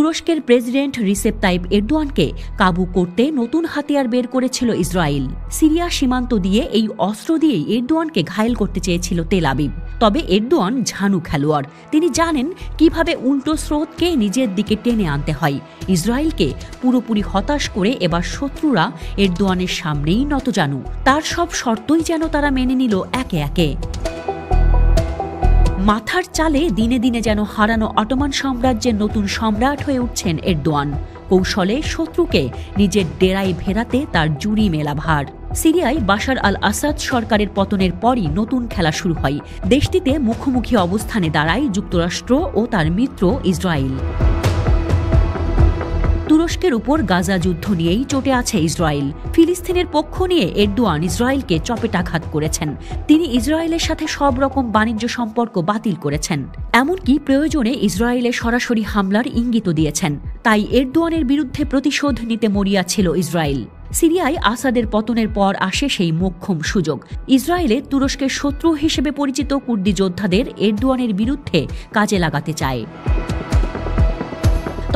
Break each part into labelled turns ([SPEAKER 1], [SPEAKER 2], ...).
[SPEAKER 1] তুরস্কের president Recep Tayyip এরদোয়ানকে কাবু করতে নতুন হাতিয়ার বের করেছিল ইসরায়েল। সিরিয়া সীমান্ত দিয়ে এই অস্ত্র দিয়েই এরদোয়ানকে ঘায়েল করতে চেয়েছিল তেল আবিব। তবে এরদোয়ান ঝানু খেলোয়াড়। তিনি জানেন কিভাবে উল্টো স্রোতকে নিজের দিকে টেনে আনতে হয়। ইসরায়েলকে পুরোপুরি হতাশ করে এবার শত্রুরা এরদোয়ানের সামনেই নতজানু। তার সব শর্তই যেন তারা মেনে নিল একে একে। মাথার চালে দিনে দিনে যেন হারানো অটোমান সাম্রাজ্যের নতুন সম্রাট হয়ে উঠছেন এরদোয়ান। কৌশলে শত্রুকে নিজের ডেরায় ফেরাতে তার জুড়ি মেলা ভার। সিরিয়ায় বাশার আল আসাদ সরকারের পতনের পরই নতুন খেলা শুরু হয়। দেশটিতে মুখোমুখি অবস্থানে দাঁড়ায় যুক্তরাষ্ট্র ও তার মিত্র ইসরায়েল। তুরস্কের উপর গাজা যুদ্ধ নিয়েই চটে আছে ইসরায়েল। ফিলিস্তিনের পক্ষ নিয়ে এরদোয়ান ইসরায়েলকে চপেটাঘাত করেছেন। তিনি ইসরায়েলের সাথে সব রকম বাণিজ্য সম্পর্ক বাতিল করেছেন। এমনকি প্রয়োজনে ইসরায়েলে সরাসরি হামলার ইঙ্গিতও দিয়েছেন। তাই এরদোয়ানের বিরুদ্ধে প্রতিশোধ নিতে মরিয়া ছিল ইসরায়েল। সিরিয়ায় আসাদের পতনের পর আসে সেই মোক্ষম সুযোগ। ইসরায়েলে তুরস্কের শত্রু হিসেবে পরিচিত কুর্দি যোদ্ধাদের এরদোয়ানের বিরুদ্ধে কাজে লাগাতে চায়।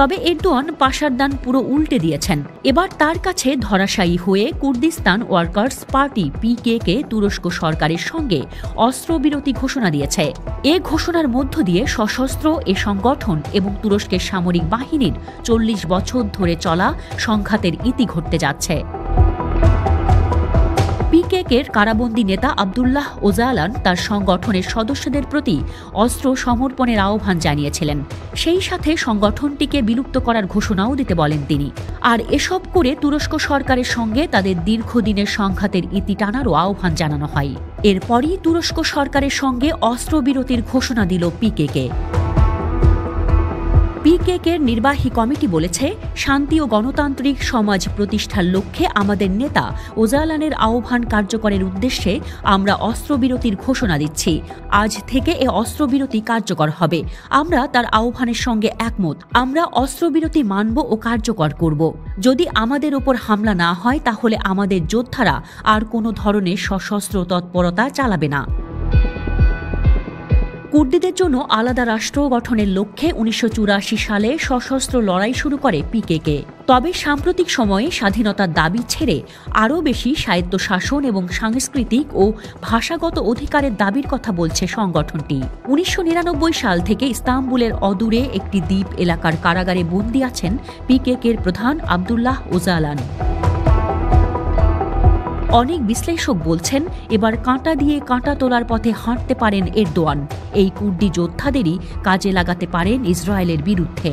[SPEAKER 1] তবে এরদোয়ান পাশারদান পুরো উল্টে দিয়েছেন। এবার তার কাছে ধরাশায়ী হয়ে কুর্দিস্তান ওয়ার্কার্স পার্টি পিকেকে তুরস্ক সরকারের সঙ্গে অস্ত্রবিরতি ঘোষণা দিয়েছে। এ ঘোষণার মধ্য দিয়ে সশস্ত্র এ সংগঠন এবং তুরস্কের সামরিক বাহিনীর ৪০ বছর ধরে চলা সংঘাতের ইতি ঘটতে যাচ্ছে। পিকেকের কারাবন্দী নেতা আবদুল্লাহ ওজালান তার সংগঠনের সদস্যদের প্রতি অস্ত্র সমর্পণের আহ্বান জানিয়েছিলেন। সেই সাথে সংগঠনটিকে বিলুপ্ত করার ঘোষণাও দিতে বলেন তিনি। আর এসব করে তুরস্ক সরকারের সঙ্গে তাদের দীর্ঘদিনের সংঘাতের ইতি টানারও আহ্বান জানানো হয়। এরপরই তুরস্ক সরকারের সঙ্গে অস্ত্রবিরতির ঘোষণা দিল পিকেকে। পিকেকের নির্বাহী কমিটি বলেছে, শান্তি ও গণতান্ত্রিক সমাজ প্রতিষ্ঠার লক্ষ্যে আমাদের নেতা ওজালানের আহ্বান কার্যকরের উদ্দেশ্যে আমরা অস্ত্রবিরতির ঘোষণা দিচ্ছি। আজ থেকে এ অস্ত্রবিরতি কার্যকর হবে। আমরা তার আহ্বানের সঙ্গে একমত। আমরা অস্ত্রবিরতি মানব ও কার্যকর করব। যদি আমাদের ওপর হামলা না হয় তাহলে আমাদের যোদ্ধারা আর কোনো ধরনের সশস্ত্র তৎপরতা চালাবে না। কুর্দিদের জন্য আলাদা রাষ্ট্র গঠনের লক্ষ্যে ১৯৮৪ সালে সশস্ত্র লড়াই শুরু করে পিকেকে। তবে সাম্প্রতিক সময়ে স্বাধীনতার দাবি ছেড়ে আরও বেশি স্বায়ত্তশাসন এবং সাংস্কৃতিক ও ভাষাগত অধিকারের দাবির কথা বলছে সংগঠনটি। ১৯৯৯ সাল থেকে ইস্তাম্বুলের অদূরে একটি দ্বীপ এলাকার কারাগারে বন্দী আছেন পিকেকের প্রধান আবদুল্লাহ ওজালান। অনেক বিশ্লেষক বলছেন, এবার কাঁটা দিয়ে কাঁটা তোলার পথে হাঁটতে পারেন এরদোয়ান। এই কুর্দি যোদ্ধাদেরই কাজে লাগাতে পারেন ইসরায়েলের বিরুদ্ধে।